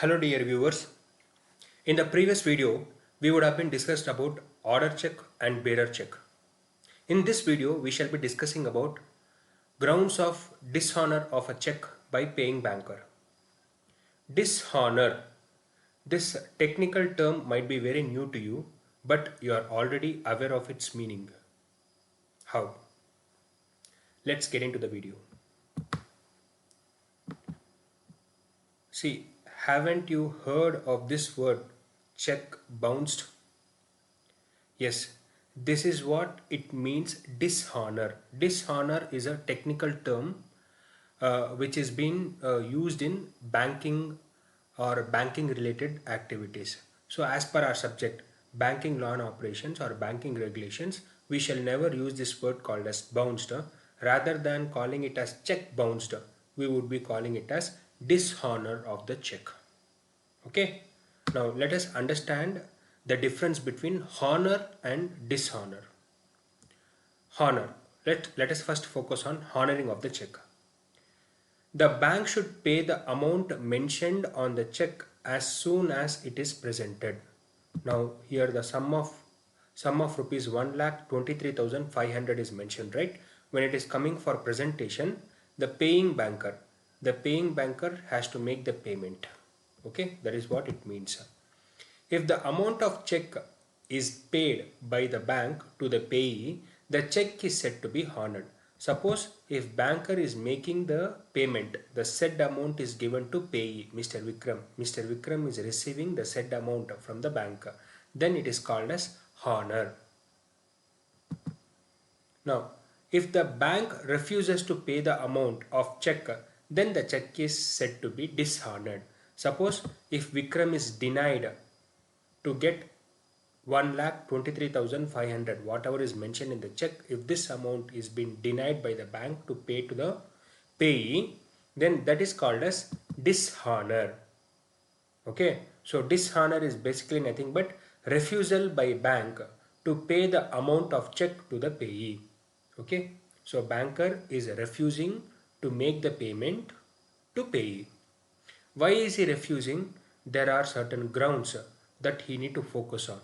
Hello dear viewers. In the previous video, we would have been discussed about order check and bearer check. In this video, we shall be discussing about grounds of dishonor of a check by paying banker. Dishonor. This technical term might be very new to you, but you are already aware of its meaning. How? Let's get into the video. See, haven't you heard of this word check bounced? Yes, this is what it means dishonor. Dishonor is a technical term which is being used in banking or banking related activities. So as per our subject, banking law and operations or banking regulations, we shall never use this word called as bounced. Rather than calling it as check bounced, we would be calling it as dishonor of the check. Okay. Now let us understand the difference between honor and dishonor. Honor. Let us first focus on honoring of the check. The bank should pay the amount mentioned on the check as soon as it is presented. Now here the sum of rupees 1,23,500 is mentioned, right? When it is coming for presentation, the paying banker has to make the payment. Okay, that is what it means. If the amount of check is paid by the bank to the payee, the check is said to be honored. Suppose if banker is making the payment, the said amount is given to payee, Mr. Vikram. Mr. Vikram is receiving the said amount from the bank. Then it is called as honor. Now, if the bank refuses to pay the amount of check, then the check is said to be dishonored. Suppose if Vikram is denied to get 1,23,500, whatever is mentioned in the check, if this amount is being denied by the bank to pay to the payee, then that is called as dishonor. Okay, so dishonor is basically nothing but refusal by bank to pay the amount of check to the payee. Okay, so banker is refusing to make the payment to payee. Why is he refusing? There are certain grounds that he need to focus on.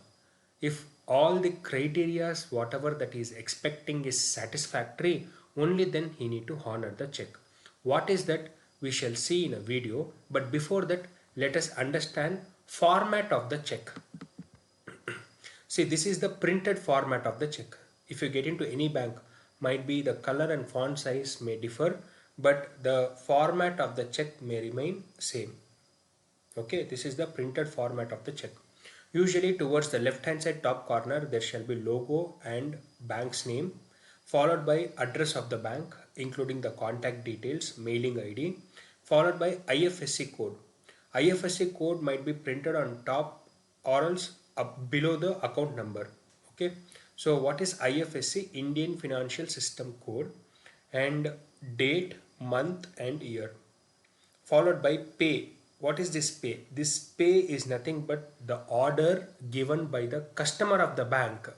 If all the criterias, whatever that he is expecting is satisfactory, only then he need to honor the check. What is that? We shall see in a video. But before that, let us understand format of the check. See, this is the printed format of the check. If you get into any bank, might be the color and font size may differ, but the format of the check may remain same. Okay, this is the printed format of the check. Usually towards the left hand side top corner there shall be logo and bank's name, followed by address of the bank including the contact details, mailing ID, followed by IFSC code. IFSC code might be printed on top or else up below the account number. Okay, so what is IFSC? Indian Financial System Code, and date, month and year, followed by pay. What is this pay? This pay is nothing but the order given by the customer of the bank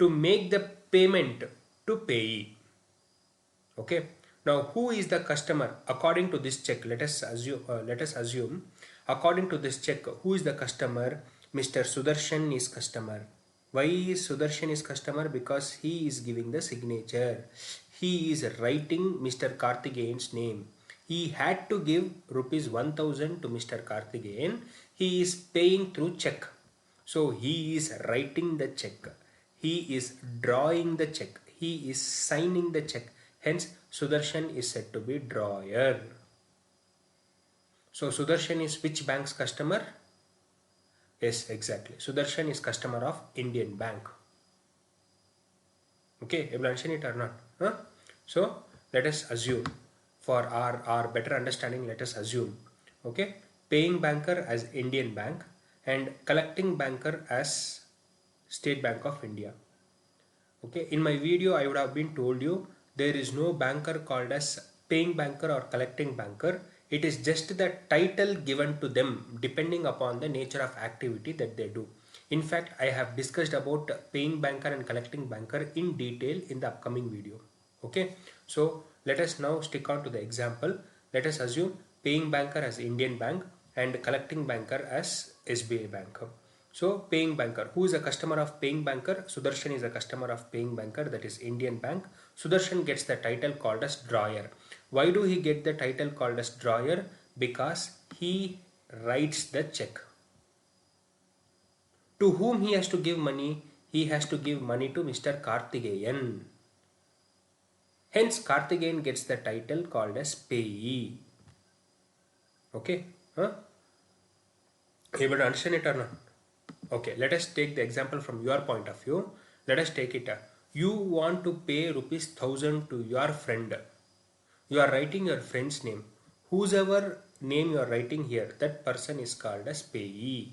to make the payment to payee. Okay, now who is the customer according to this check? Let us assume according to this check, who is the customer? Mr. Sudarshan is customer. Why is Sudarshan is customer? Because he is giving the signature. He is writing Mr. Karthikeyan's name. He had to give rupees 1000 to Mr. Karthikeyan. He is paying through check. So he is writing the check. He is drawing the check. He is signing the check. Hence, Sudarshan is said to be drawer. So Sudarshan is which bank's customer? Yes, exactly. Sudarshan is customer of Indian Bank. Okay, you will understand it or not? Huh? So let us assume, for our better understanding, let us assume, okay, paying banker as Indian Bank and collecting banker as State Bank of India. Okay, in my video I would have been told you there is no banker called as paying banker or collecting banker. It is just the title given to them depending upon the nature of activity that they do. In fact, I have discussed about paying banker and collecting banker in detail in the upcoming video. Okay, so let us now stick on to the example. Let us assume paying banker as Indian Bank and collecting banker as SBI Bank. So paying banker, who is a customer of paying banker? Sudarshan is a customer of paying banker, that is Indian Bank. Sudarshan gets the title called as drawer. Why do he get the title called as drawer? Because he writes the check. To whom he has to give money? He has to give money to Mr. Karthikeyan. Hence Karthikeyan gets the title called as payee. Okay? Huh? Able to understand it or not? Okay, let us take the example from your point of view. Let us take it. You want to pay rupees 1000 to your friend. You are writing your friend's name. Whosoever name you are writing here, that person is called as payee.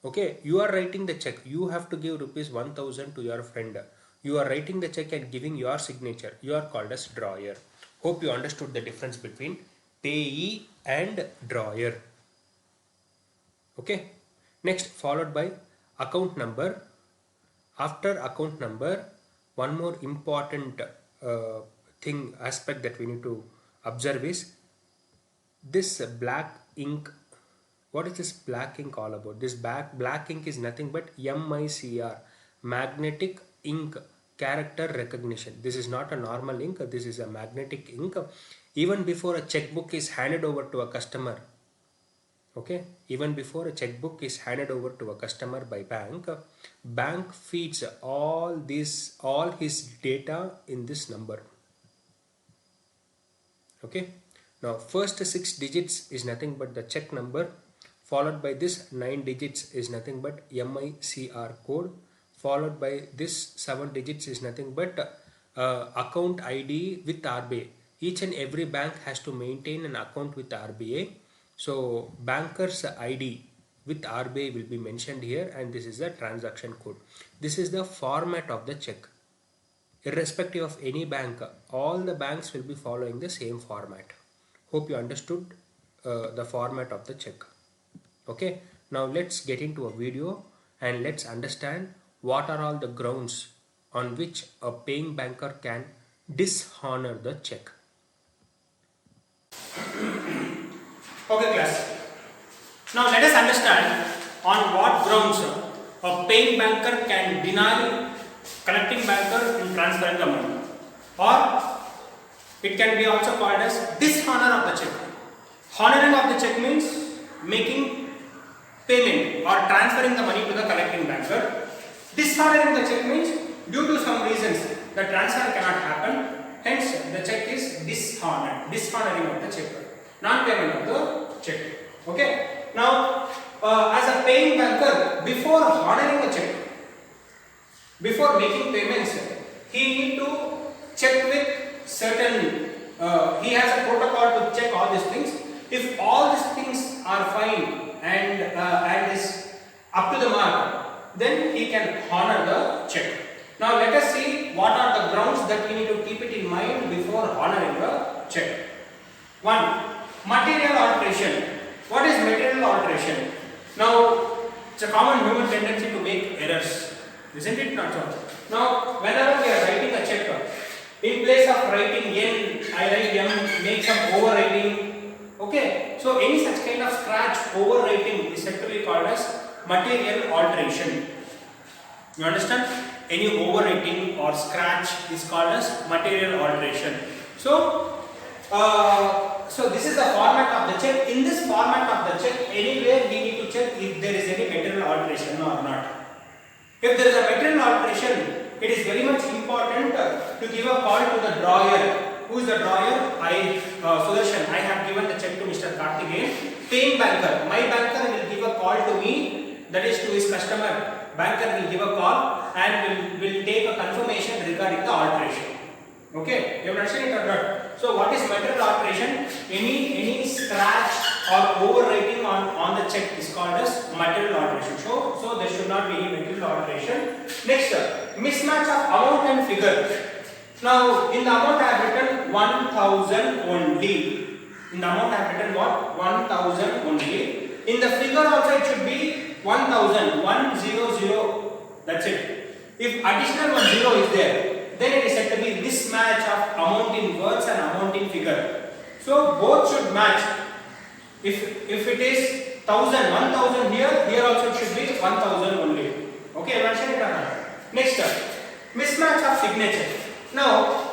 Okay, you are writing the check. You have to give rupees 1000 to your friend. You are writing the check and giving your signature. You are called as drawer. Hope you understood the difference between payee and drawer. Okay. Next, followed by account number. After account number, one more important aspect that we need to observe is this black ink. What is this black ink all about? This black ink is nothing but MICR, magnetic ink character recognition. This is not a normal ink. This is a magnetic ink. Even before a checkbook is handed over to a customer, okay, even before a checkbook is handed over to a customer by bank feeds all his data in this number. Okay, now first 6 digits is nothing but the check number, followed by this 9 digits is nothing but MICR code, followed by this 7 digits is nothing but account ID with RBI. Each and every bank has to maintain an account with RBI. So banker's ID with RBI will be mentioned here, and this is the transaction code. This is the format of the check. Irrespective of any bank, all the banks will be following the same format. Hope you understood the format of the check. Okay, now let's get into a video and let's understand what are all the grounds on which a paying banker can dishonor the check. Okay class, now let us understand on what grounds a paying banker can deny collecting banker in transferring the money, or it can be also called as dishonor of the check. Honoring of the check means making payment or transferring the money to the collecting banker. Dishonoring the check means due to some reasons the transfer cannot happen, hence the check is dishonored. Dishonoring of the check, non-payment of the check. Okay. Now, as a paying banker, before honoring a check, before making payments, he need to check with certain. He has a protocol to check all these things. If all these things are fine and is up to the mark, then he can honor the check. Now let us see what are the grounds that we need to keep it in mind before honoring the check. 1. Material alteration. What is material alteration? Now, it's a common human tendency to make errors, isn't it not so? Now, whenever we are writing a check, in place of writing N, I write M, make some overwriting. Okay, so any such kind of scratch overwriting is said to be called as material alteration. You understand? Any overwriting or scratch is called as material alteration. So this is the format of the check. In this format of the check, anywhere we need to check if there is any material alteration or not. If there is a material alteration, it is very much important to give a call to the drawer. Who is the drawer? Sudarshan. I have given the check to Mr. Karthikeyan. Paying banker. My banker will give a call to me, that is to his customer. Banker will give a call and will take a confirmation regarding the alteration. Okay, you understand it or not? So what is material alteration? Any scratch or overwriting on the check is called as material alteration. So there should not be any material alteration. Next, mismatch of amount and figure. Now in the amount I have written 1000 only. In the amount I have written what? 1000 only. In the figure also it should be 1000, 100. That's it. If additional 10 is there, then it is said to be mismatch of amount in words and amount in figure. So both should match. If it is 1000 here also it should be 1000 only. Okay, mention it or not? Next, mismatch of signature. Now,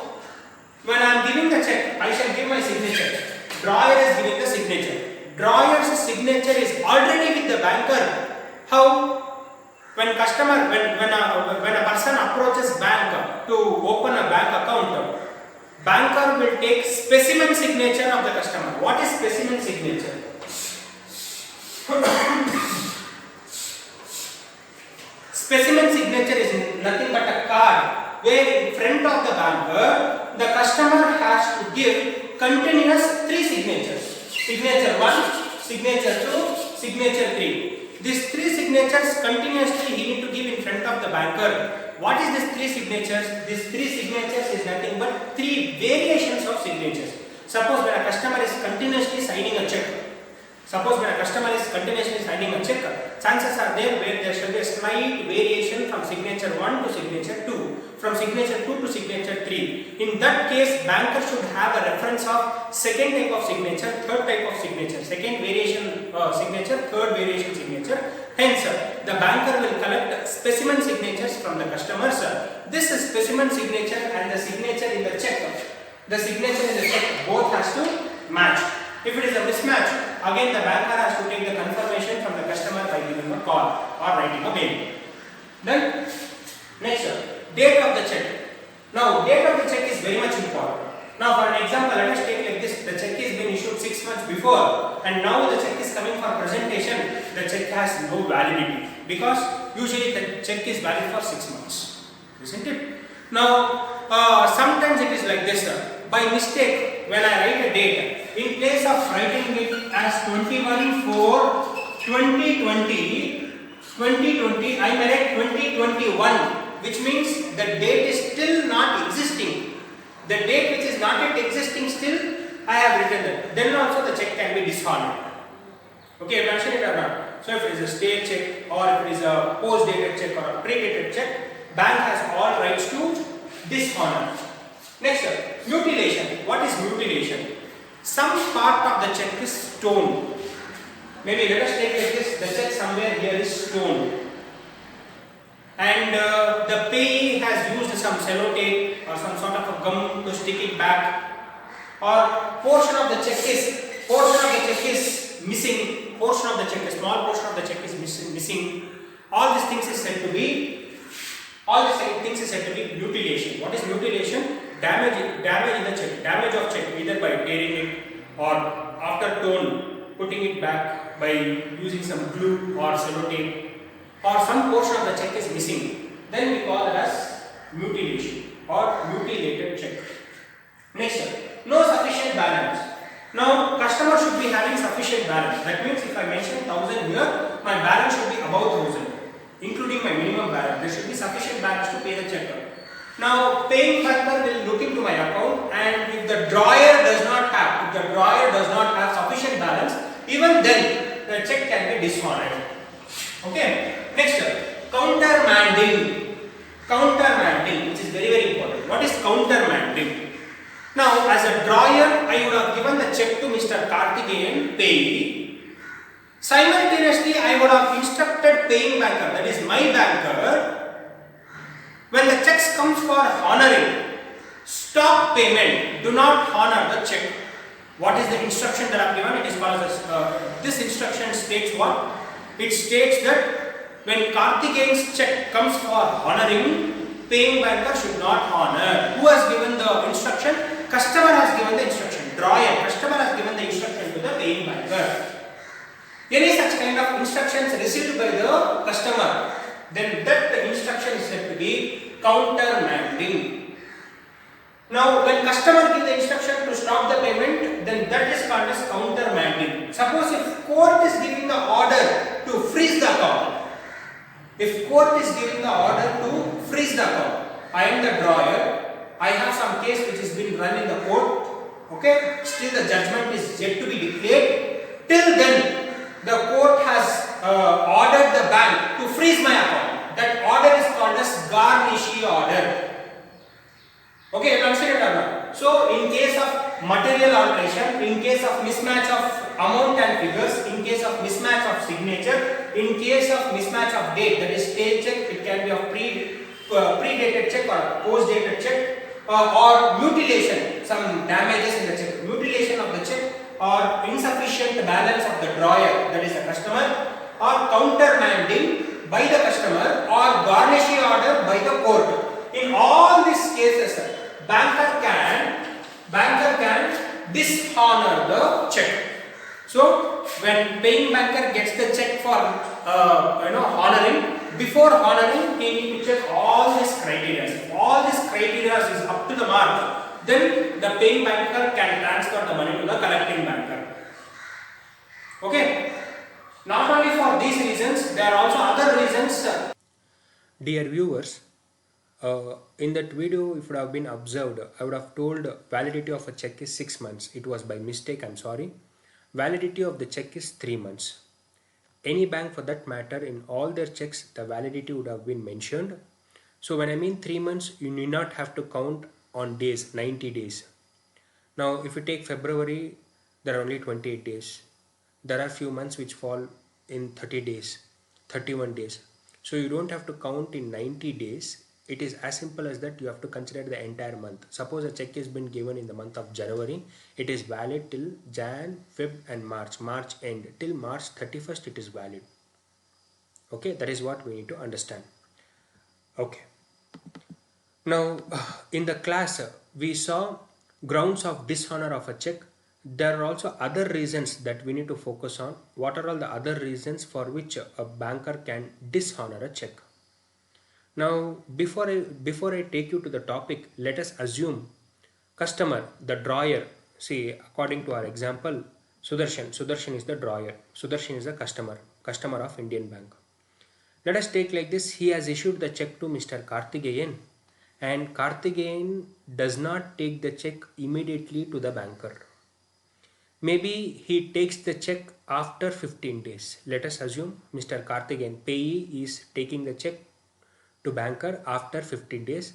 when I am giving the check, I shall give my signature. Drawer is giving the signature. Drawer's signature is already with the banker. How? When a person approaches bank to open a bank account, banker will take specimen signature of the customer. What is specimen signature? Specimen signature is nothing but a card where in front of the banker the customer has to give continuous 3 signatures. Signature 1, signature 2, signature 3. These 3 signatures continuously he need to give in front of the banker. What is these 3 signatures? These 3 signatures is nothing but 3 variations of signatures. Suppose when a customer is continuously signing a check, chances are there where there shall be a slight variation from signature 1 to signature 2, from signature 2 to signature 3. In that case, banker should have a reference of second type of signature, third type of signature, second variation signature, third variation signature. Hence, the banker will collect specimen signatures from the customers. This specimen signature and the signature in the check, both has to match. If it is a mismatch, again the banker has to take the confirmation from the customer by giving a call or writing a mail. Then, next, date of the check. Now, date of the check is very much important. Now, for an example, let us take like this. The check is been issued 6 months before and now the check is coming for presentation. The check has no validity because usually the check is valid for 6 months. Isn't it? Now, sometimes it is like this. By mistake, when I write a date, in place of writing it as 21/4/2020, I may write 2021, which means the date is still not existing. The date which is not yet existing still, I have written that. Then also the check can be dishonored. Okay, mention it or not? So if it is a state check or if it is a post-dated check or a pre-dated check, bank has all rights to dishonor. Next, mutilation. What is mutilation? Some part of the check is torn. Maybe let us take like this. The check somewhere here is torn, and the payee has used some sellotape or some sort of a gum to stick it back, or portion of the check is missing. Portion of the check, a small portion of the check is missing. All these things is said to be mutilation. What is mutilation? Damage in the check, damage of check either by tearing it or after torn, putting it back by using some glue or sellotape, or some portion of the check is missing. Then we call it as mutilation or mutilated check. Next, no sufficient balance. Now, customer should be having sufficient balance. That means if I mention 1000 here, my balance should be above 1000, including my minimum balance. There should be sufficient balance to pay the check. Now, paying banker will look into my account, and if the drawer does not have sufficient balance, even then the check can be dishonored. Okay. Next, countermanding. Countermanding, which is very, very important. What is countermanding? Now, as a drawer, I would have given the check to Mr. Karthikeyan, payee. Simultaneously, I would have instructed paying banker, that is my banker, when the checks comes for honoring, stop payment, do not honor the check. What is the instruction that I have given? It is called as, this instruction states what? It states that when Karthikeyan's check comes for honoring, paying banker should not honor. Who has given the instruction? Customer has given the instruction. Drawer, customer has given the instruction to the paying banker. Any such kind of instructions received by the customer, then that the instruction is said to be countermanding. Now, when customer gives the instruction to stop the payment, then that is called as countermanding. Suppose if court is giving the order to freeze the account, I am the drawer, I have some case which has been run in the court, okay, still the judgment is yet to be declared. Till then, the court has ordered the bank to freeze my account. That order is called as garnishee order. Okay, consider it or not? So, in case of material alteration, in case of mismatch of amount and case of mismatch of signature, in case of mismatch of date, that is stale check, it can be of pre-dated check or post-dated check, or mutilation, some damages in the check, mutilation of the check, or insufficient balance of the drawer, that is the customer, or countermanding by the customer, or garnishing order by the court. In all these cases, banker can dishonor the check. So when paying banker gets the check for honoring, before honoring he needs to check all these criteria. If all these criteria is up to the mark, then the paying banker can transfer the money to the collecting banker. Okay. Not only for these reasons, there are also other reasons. Dear viewers, in that video, if it would have been observed, I would have told validity of a check is 6 months. It was by mistake, I'm sorry. Validity of the check is 3 months. Any bank for that matter, in all their checks, the validity would have been mentioned. So when I mean 3 months, you need not have to count on days, 90 days. Now, if you take February, there are only 28 days. There are few months which fall in 30 days, 31 days. So you don't have to count in 90 days. It is as simple as that. You have to consider the entire month. Suppose a check has been given in the month of January. It is valid till Jan, Feb and March. March end. Till March 31st it is valid. Okay, that is what we need to understand. Okay. Now, in the class, we saw grounds of dishonor of a check. There are also other reasons that we need to focus on. What are all the other reasons for which a banker can dishonor a check? Now, before I take you to the topic, let us assume customer, the drawer. See, according to our example, Sudarshan is the drawer. Sudarshan is the customer of Indian Bank. Let us take like this. He has issued the check to Mr. Karthikeyan, and Karthikeyan does not take the check immediately to the banker. Maybe he takes the check after 15 days. Let us assume Mr. Karthikeyan, payee, is taking the check to banker after 15 days.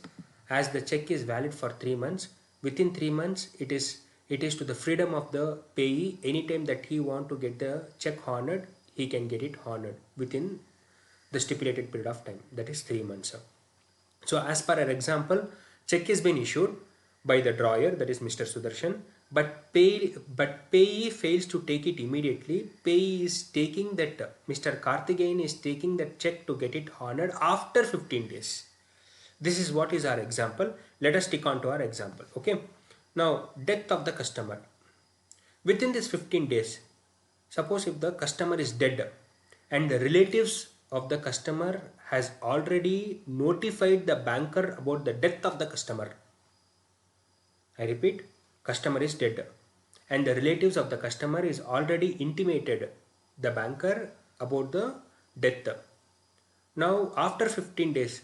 As the check is valid for 3 months, within 3 months it is to the freedom of the payee. Anytime that he want to get the check honored, he can get it honored within the stipulated period of time, that is 3 months. So as per our example, check has been issued by the drawer, that is Mr. Sudarshan, but payee fails to take it immediately. Payee is taking that, Mr. Karthikeyan is taking that check to get it honored after 15 days. This is what is our example. Let us stick on to our example. Okay. Now, death of the customer. Within this 15 days, suppose if the customer is dead and the relatives of the customer has already notified the banker about the death of the customer. I repeat, customer is dead and the relatives of the customer is already intimated the banker about the death. Now, after 15 days,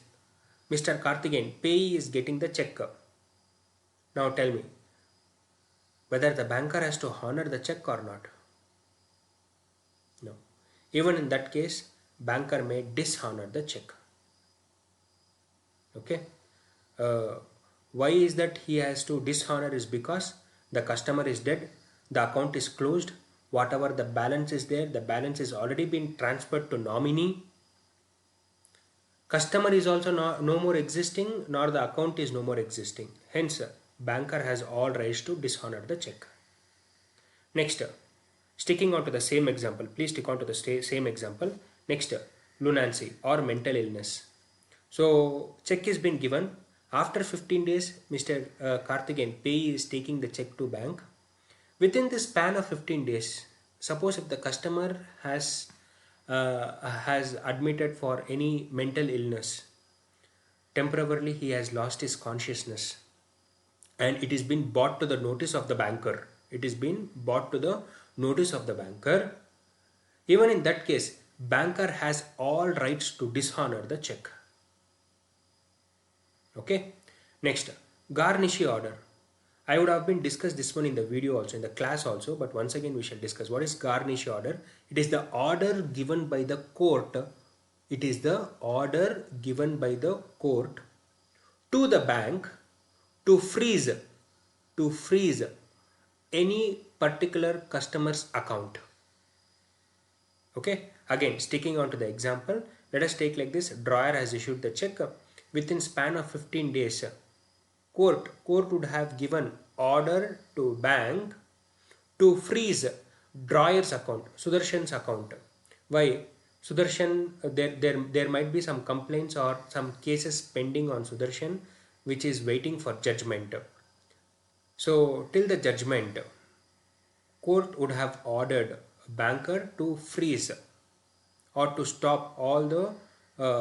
Mr. Karthikeyan, payee, is getting the check. Now tell me, whether the banker has to honor the check or not? No. Even in that case, banker may dishonor the check. Okay. Why is that he has to dishonor? Is because the customer is dead, the account is closed, whatever the balance is there, the balance is already been transferred to nominee. Customer is also no more existing, nor the account is no more existing. Hence, banker has all rights to dishonor the check. Next, sticking on to the same example, please stick on to the same example. Next, lunacy or mental illness. So, check has been given. After 15 days, Mr. Karthikeyan, payee, is taking the check to bank. Within this span of 15 days, suppose if the customer has admitted for any mental illness, temporarily he has lost his consciousness, and it is been brought to the notice of the banker. It is been brought to the notice of the banker. Even in that case, banker has all rights to dishonor the check. Okay. Next, garnishee order. I would have been discussed this one in the video also, in the class also, but once again we shall discuss. What is garnishee order? It is the order given by the court. It is the order given by the court to the bank to freeze any particular customer's account. Okay, again sticking on to the example, let us take like this. Drawer has issued the check. Within span of 15 days, court would have given order to bank to freeze drawer's account, Sudarshan's account. Why? Sudarshan, there might be some complaints or some cases pending on Sudarshan which is waiting for judgment. So till the judgment, court would have ordered banker to freeze or to stop all the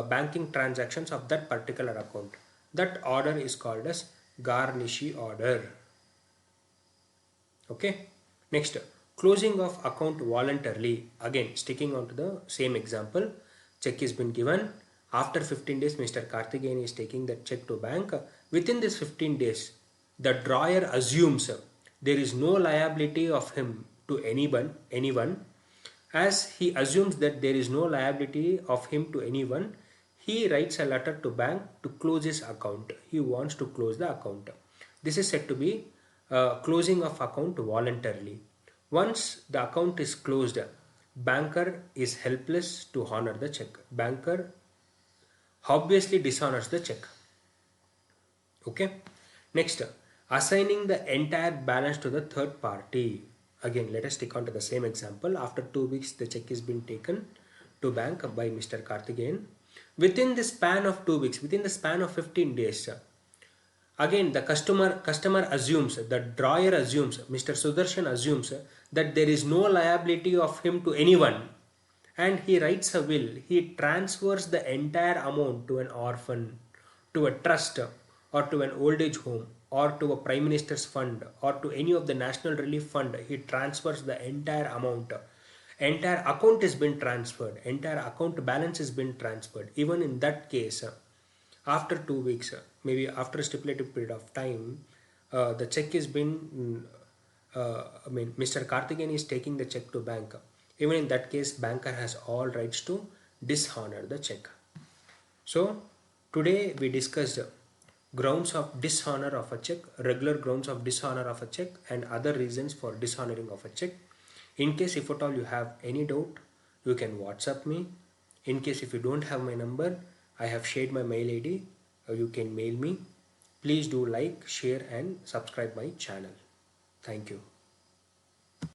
banking transactions of that particular account. That order is called as garnishi order. Okay. Next, closing of account voluntarily. Again, sticking on to the same example, check is been given. After 15 days, Mr. Karthikeyan is taking that check to bank. Within this 15 days, the drawer assumes there is no liability of him to anyone. As he assumes that there is no liability of him to anyone, he writes a letter to bank to close his account. He wants to close the account. This is said to be closing of account voluntarily. Once the account is closed, banker is helpless to honor the check. Banker obviously dishonors the check. Okay. Next, assigning the entire balance to the third party. Again, let us stick on to the same example. After 2 weeks, the check is been taken to bank by Mr. Karthikeyan. Within the span of 2 weeks, within the span of 15 days, again the customer assumes, the drawer assumes, Mr. Sudarshan assumes that there is no liability of him to anyone, and he writes a will. He transfers the entire amount to an orphan, to a trust, or to an old age home, or to a prime minister's fund, or to any of the national relief fund. He transfers the entire amount. Entire account has been transferred, entire account balance has been transferred. Even in that case, after 2 weeks, maybe after a stipulated period of time, the check has been Mr. Karthikeyan is taking the check to bank. Even in that case, banker has all rights to dishonor the check. So today we discussed grounds of dishonor of a check, regular grounds of dishonor of a check, and other reasons for dishonoring of a check. In case if at all you have any doubt, you can WhatsApp me. In case if you don't have my number, I have shared my mail ID. You can mail me. Please do like, share and subscribe my channel. Thank you.